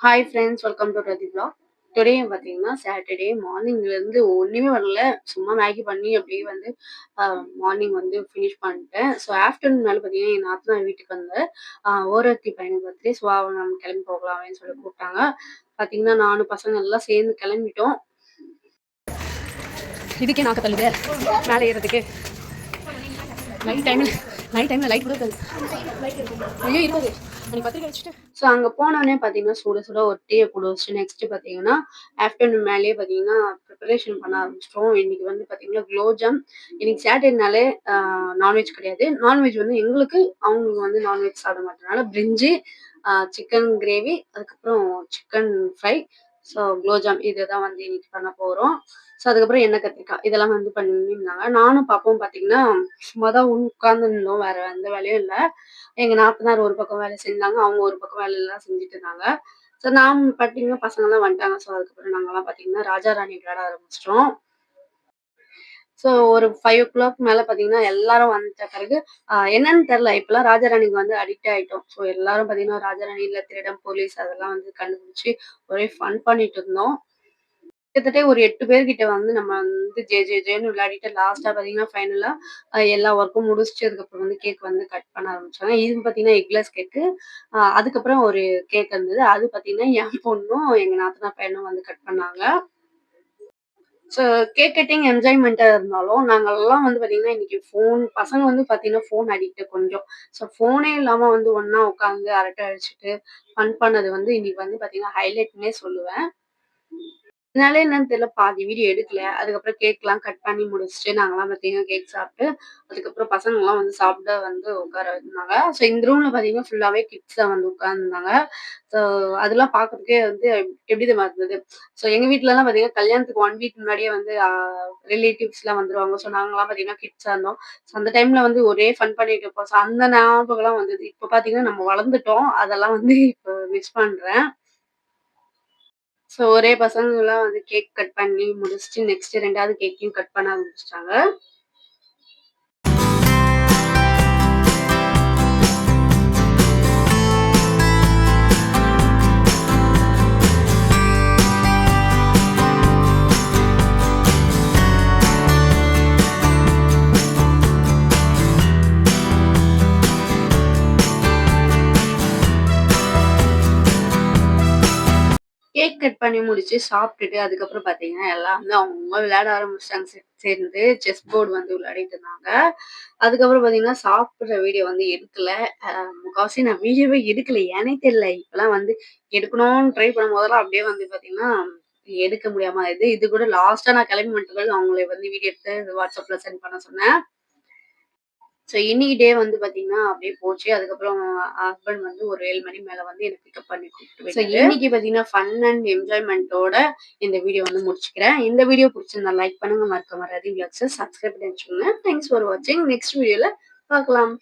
Hi friends, welcome to Rati vlog. Today பார்த்தீங்கன்னா Saturday மார்னிங்லேருந்து ஒன்றுமே வரல. சும்மா மேகி பண்ணி அப்படியே வந்து மார்னிங் வந்து ஃபினிஷ் பண்ணிட்டேன். ஸோ ஆஃப்டர்நூன் மேலே பார்த்தீங்கன்னா என் நாத்தனார் வீட்டுக்கு வந்து ஓரத்தி பையனுக்கு பர்த்டே. ஸோ நம்ம கிளம்பி போகலாமேன்னு சொல்லி கூப்பிட்டாங்க. பார்த்தீங்கன்னா நானும் பசங்க எல்லாம் சேர்ந்து கிளம்பிட்டோம். இதுக்கே நாக்கு தள்ளுது மேலே ஏறதுக்கு. நைட் டைமில் லைட் கூட ஐயோ இருக்காது. ஸோ அங்கே போனோடனே பார்த்தீங்கன்னா சுட சுட ஒரு டீயை குடிச்சிட்டு நெக்ஸ்ட் பார்த்தீங்கன்னா ஆஃப்டர்நூன் மேலேயே பார்த்தீங்கன்னா ப்ரிப்பரேஷன் பண்ண ஆரம்பிச்சிட்டோம். இன்னைக்கு வந்து பார்த்தீங்கன்னா குலோப்ஜாம். இன்னைக்கு சாட்டர்டேனாலே நான்வெஜ் கிடையாது. நான்வெஜ் வந்து எங்களுக்கு, அவங்களுக்கு வந்து நான்வெஜ் சாப்பிட மாட்டதுனால பிரிஞ்சி, சிக்கன் கிரேவி, அதுக்கப்புறம் சிக்கன் ஃப்ரை, ஸோ குலோப்ஜாம் இதை தான் வந்து இன்னைக்கு பண்ண போகிறோம். ஸோ அதுக்கப்புறம் எண்ணெய் கத்திரிக்காய் இதெல்லாம் வந்து பண்ணியிருந்தாங்க. நானும் பாப்பாவும் பார்த்தீங்கன்னா சும்மா தான் உட்காந்துருந்தோம். வேற எந்த வேலையும் இல்லை. எங்க நாத்தனார் ஒரு பக்கம் வேலை செஞ்சாங்க. அவங்க ஒரு பக்கம் வேலையெல்லாம் செஞ்சுட்டு இருந்தாங்க. ஸோ நான் பார்த்தீங்கன்னா பசங்கலாம் வந்துட்டாங்க. ஸோ அதுக்கப்புறம் நாங்கலாம் பார்த்தீங்கன்னா ராஜா ராணி விளையாட ஆரம்பிச்சிட்டோம். ஸோ ஒரு 5:00 மேல பார்த்தீங்கன்னா எல்லாரும் வந்துட்ட பிறகு என்னன்னு தெரியல. இப்பலாம் ராஜா ராணிக்கு வந்து அடிக்ட் ஆயிட்டோம். ஸோ எல்லாரும் பார்த்தீங்கன்னா ராஜா ராணி, இல்ல திருடன் போலீஸ் அதெல்லாம் வந்து கண்டுபிடிச்சு ஒரே ஃபன் பண்ணிட்டு இருந்தோம். கிட்டத்தட்ட ஒரு 8 பேர்கிட்ட வந்து நம்ம வந்து ஜேன்னு விளையாடிட்டு லாஸ்ட்டா பார்த்தீங்கன்னா ஃபைனலா எல்லா ஒர்க்கும் முடிச்சுட்டு அதுக்கப்புறம் வந்து கேக் வந்து கட் பண்ண ஆரம்பிச்சாங்க. இது பார்த்தீங்கன்னா எக்லெஸ் கேக்கு. அதுக்கப்புறம் ஒரு கேக் இருந்தது. அது பார்த்தீங்கன்னா என் பொண்ணும், எங்க நாத்தனார் பையனும் வந்து கட் பண்ணாங்க. ஸோ கேக் கட்டிங் என்ஜாய்மெண்ட்டா இருந்தாலும், நாங்கலாம் வந்து பார்த்தீங்கன்னா, இன்னைக்கு பசங்க வந்து பார்த்தீங்கன்னா, ஃபோன் அடிக்ட் கொஞ்சம். ஸோ ஃபோனே இல்லாம வந்து ஒண்ணா உட்காந்து அரட்டை அடிச்சுட்டு, ஃபன் பண்ணது வந்து இன்னைக்கு வந்து பார்த்தீங்கன்னா, ஹைலைட்ன்னே சொல்லுவேன். அதனால என்னன்னு தெரியல பாதி வீடியோ எடுக்கல. அதுக்கப்புறம் கேக்லாம் கட் பண்ணி முடிச்சுட்டு, நாங்கலாம் பார்த்தீங்கன்னா கேக் சாப்பிட்டு, அதுக்கப்புறம் பசங்கலாம் வந்து சாப்பிட வந்து உட்கார இருந்தாங்க. ஸோ இந்த ரூம்ல பார்த்தீங்கன்னா, ஃபுல்லாவே கிட்ஸ் தான் வந்து உட்கார்ந்துருந்தாங்க. ஸோ அதெல்லாம் பார்க்கறதுக்கே வந்து எப்படி தெரியுமா இருந்தது? ஸோ எங்க வீட்லலாம் பார்த்தீங்கன்னா, கல்யாணத்துக்கு 1 வீக் முன்னாடியே வந்து ரிலேட்டிவ்ஸ்லாம் வந்துருவாங்க. ஸோ நாங்கலாம் பார்த்தீங்கன்னா கிட்ஸா இருந்தோம். ஸோ அந்த டைம்ல வந்து ஒரே ஃபன் பண்ணிட்டு இருப்போம். ஸோ அந்த ஞாபகம்லாம் வந்தது. இப்ப பார்த்தீங்கன்னா, நம்ம வளர்ந்துட்டோம். அதெல்லாம் வந்து இப்ப மிஸ் பண்றேன். ஸோ ஒரே பசங்கலாம் வந்து கேக் கட் பண்ணி முடிச்சுட்டு, நெக்ஸ்ட் 2வது கேக்கையும் கட் பண்ண ஆரம்பிச்சுட்டாங்க. கேக் கட் பண்ணி முடிச்சு சாப்பிட்டுட்டு, அதுக்கப்புறம் பார்த்தீங்கன்னா, எல்லாம் வந்து அவங்கவங்க விளையாட ஆரம்பிச்சுட்டாங்க சேர்ந்து. செஸ் போர்டு வந்து விளையாடிட்டு இருந்தாங்க. அதுக்கப்புறம் பார்த்தீங்கன்னா, சாப்பிடுற வீடியோ வந்து எடுக்கல. முக்காவாசி நான் வீடியோவே எடுக்கல. ஏன்னே தெரியல. இப்பலாம் வந்து எடுக்கணும்னு ட்ரை பண்ணும்போதெல்லாம் அப்படியே வந்து பார்த்தீங்கன்னா, எடுக்க முடியாம ஆயிடுது. இது கூட லாஸ்ட்டா நான் கிளம்பி வந்துட்டு பிறகு அவங்கள வந்து வீடியோ எடுத்து WhatsAppல சென்ட் பண்ண சொன்னேன். ஸோ இன்னைக்கு டே வந்து பார்த்தீங்கன்னா, அப்படியே போச்சு. அதுக்கப்புறம் ஹஸ்பண்ட் வந்து ஒரு 7 மணி மேல வந்து என்ன பிக்கப் பண்ணி கூட்டிட்டு போயிட்டாரு. ஸோ இன்னைக்கு பார்த்தீங்கன்னா, ஃபன் அண்ட் என்ஜாய்மென்ட்டோட இந்த வீடியோ வந்து முடிச்சுக்கிறேன். இந்த வீடியோ பிடிச்சிருந்தா லைக் பண்ணுங்க. மறக்காம ரதி விலாக்ஸ சப்ஸ்கிரைப் பண்ணி வச்சுக்கோங்க. தேங்க்ஸ் ஃபார் வாட்சிங். நெக்ஸ்ட் வீடியோல பார்க்கலாம்.